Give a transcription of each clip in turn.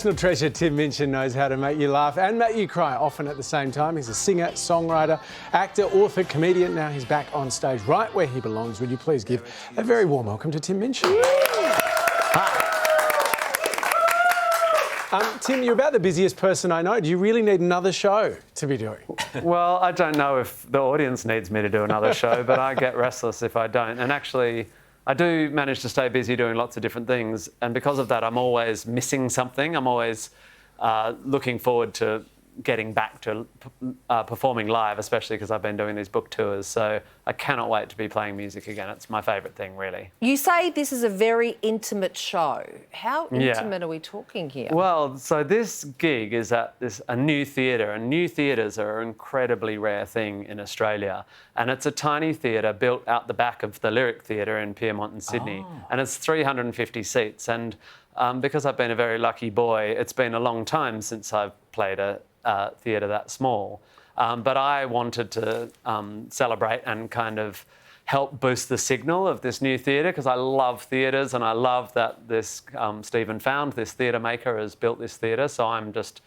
National treasure Tim Minchin knows how to make you laugh and make you cry, often at the same time. He's a singer, songwriter, actor, author, comedian. Now he's back on stage right where he belongs. Would you please give a very warm welcome to Tim Minchin? Hi. Tim, you're about the busiest person I know. Do you really need another show to be doing? Well, I don't know if the audience needs me to do another show, but I get restless if I don't. And actually, I do manage to stay busy doing lots of different things. And because of that, I'm always missing something. I'm always looking forward to getting back to performing live, especially because I've been doing these book tours. So I cannot wait to be playing music again. It's my favourite thing, really. You say this is a very intimate show. How intimate are we talking here? Well, so this gig is at a new theatre, and new theatres are an incredibly rare thing in Australia. And it's a tiny theatre built out the back of the Lyric Theatre in Pyrmont in Sydney. Oh. And it's 350 seats. And because I've been a very lucky boy, it's been a long time since I've played a theatre that small. But I wanted to celebrate and kind of help boost the signal of this new theatre, because I love theatres and I love that this Stephen Found, this theatre maker, has built this theatre. So I'm just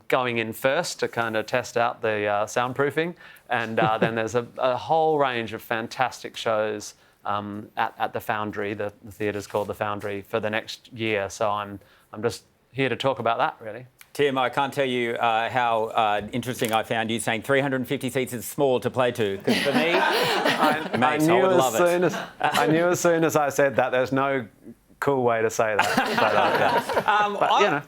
going in first to kind of test out the soundproofing. And then there's a whole range of fantastic shows at the Foundry. The theatre's called the Foundry, for the next year. So I'm just here to talk about that, really. Tim, I can't tell you how interesting I found you saying 350 seats is small to play to. Because for me, I knew as soon as I said that, there's no cool way to say that. But you know.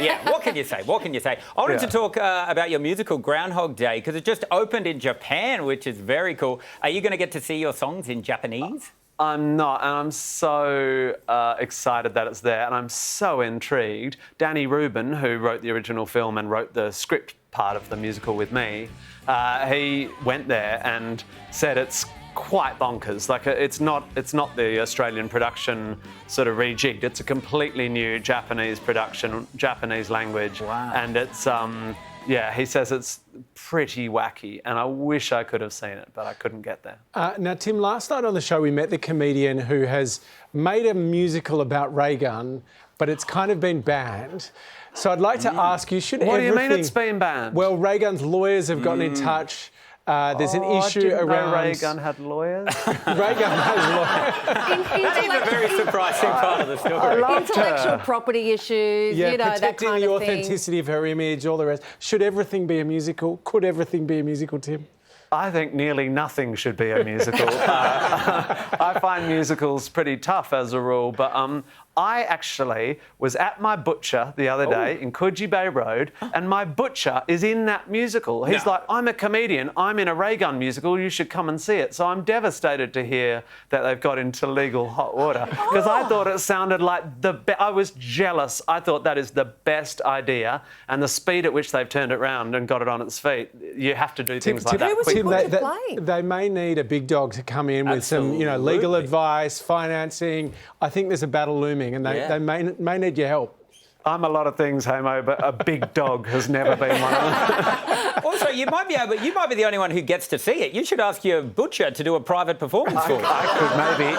Yeah, what can you say? What can you say? I wanted to talk about your musical Groundhog Day, because it just opened in Japan, which is very cool. Are you going to get to see your songs in Japanese? I'm not, and I'm so excited that it's there, and I'm so intrigued. Danny Rubin, who wrote the original film and wrote the script part of the musical with me, he went there and said it's quite bonkers. Like, it's not the Australian production sort of rejigged. It's a completely new Japanese production, Japanese language. Wow. And it's yeah, he says it's pretty wacky, and I wish I could have seen it, but I couldn't get there. Now, Tim, last night on the show we met the comedian who has made a musical about ray gun, but it's kind of been banned. So I'd like to ask you, What do you mean it's been banned? Well, Ray Gun's lawyers have gotten in touch. There's an issue around... Ray Gun had lawyers? Ray Gun has lawyers. That is a very surprising part of the story. Intellectual property issues, you know, that kind of thing. Protecting the authenticity of her image, all the rest. Should everything be a musical? Could everything be a musical, Tim? I think nearly nothing should be a musical. I find musicals pretty tough as a rule, but I actually was at my butcher the other day in Coogee Bay Road, and my butcher is in that musical. He's like, I'm a comedian, I'm in a Ray Gun musical, you should come and see it. So I'm devastated to hear that they've got into legal hot water, because I thought it sounded like I was jealous. I thought that is the best idea, and the speed at which they've turned it around and got it on its feet. You have to do things like that quickly. They may need a big dog to come in with some, legal advice, financing. I think there's a battle looming, and they may need your help. I'm a lot of things, Homo, but a big dog has never been one of them. Also, you might be the only one who gets to see it. You should ask your butcher to do a private performance for you. I could maybe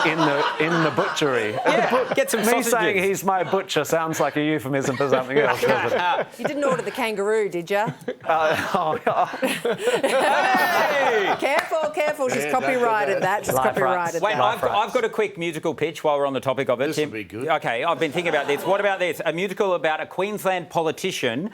in the butchery. Yeah, get some sausages. Me saying he's my butcher sounds like a euphemism for something else, doesn't it? You didn't order the kangaroo, did you? Hey! Careful, she's copyrighted that. She's copyrighted Wait, that. I've got a quick musical pitch while we're on the topic of it. This will be good. Okay, I've been thinking about this. What about this? A musical about a Queensland politician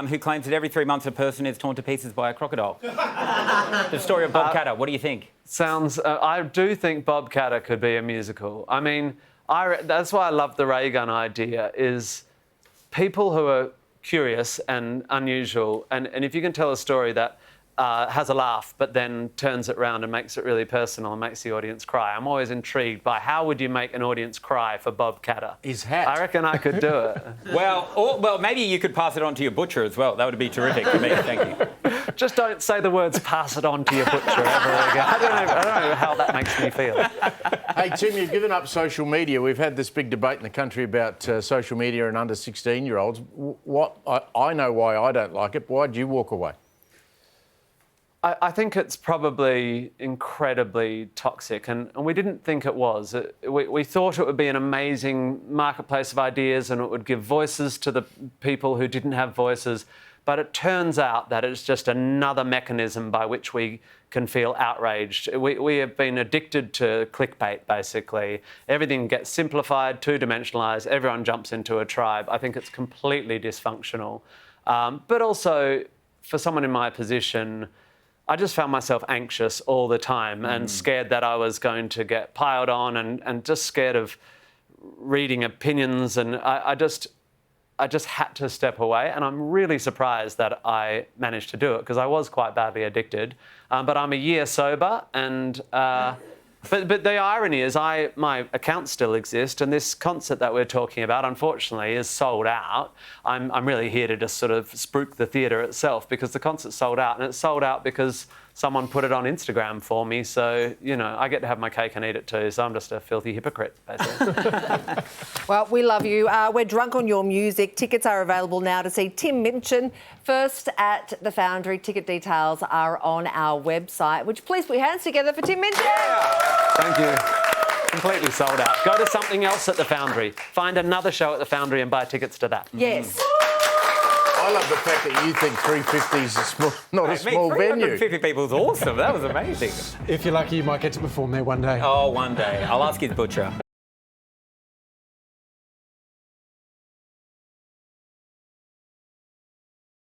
who claims that every 3 months a person is torn to pieces by a crocodile. The story of Bob Catter. What do you think? I do think Bob Catter could be a musical. I mean, that's why I love the Ray Gun idea, is people who are curious and unusual, and if you can tell a story that has a laugh but then turns it around and makes it really personal and makes the audience cry. I'm always intrigued by how would you make an audience cry for Bob Catter? His hat. I reckon I could do it. Well, maybe you could pass it on to your butcher as well. That would be terrific for me. Thank you. Just don't say the words "pass it on to your butcher" ever again. I don't know how that makes me feel. Hey, Tim, you've given up social media. We've had this big debate in the country about social media and under 16-year-olds. I know why I don't like it. Why did you walk away? I think it's probably incredibly toxic, and we didn't think it was. We thought it would be an amazing marketplace of ideas and it would give voices to the people who didn't have voices, but it turns out that it's just another mechanism by which we can feel outraged. We have been addicted to clickbait, basically. Everything gets simplified, two-dimensionalised, everyone jumps into a tribe. I think it's completely dysfunctional. But also, for someone in my position, I just found myself anxious all the time and scared that I was going to get piled on and just scared of reading opinions. And I just had to step away. And I'm really surprised that I managed to do it because I was quite badly addicted. But I'm a year sober and... But the irony is my accounts still exist, and this concert that we're talking about, unfortunately, is sold out. I'm really here to just sort of spruik the theatre itself because the concert's sold out, and it's sold out because someone put it on Instagram for me. So, you know, I get to have my cake and eat it too, so I'm just a filthy hypocrite, basically. Well, we love you. We're drunk on your music. Tickets are available now to see Tim Minchin first at the Foundry. Ticket details are on our website. Would you please put your hands together for Tim Minchin? Thank you. Completely sold out. Go to something else at the Foundry. Find another show at the Foundry and buy tickets to that. Yes. I love the fact that you think 350 is not a small venue. 350 people is awesome. That was amazing. If you're lucky, you might get to perform there one day. Oh, one day. I'll ask his butcher.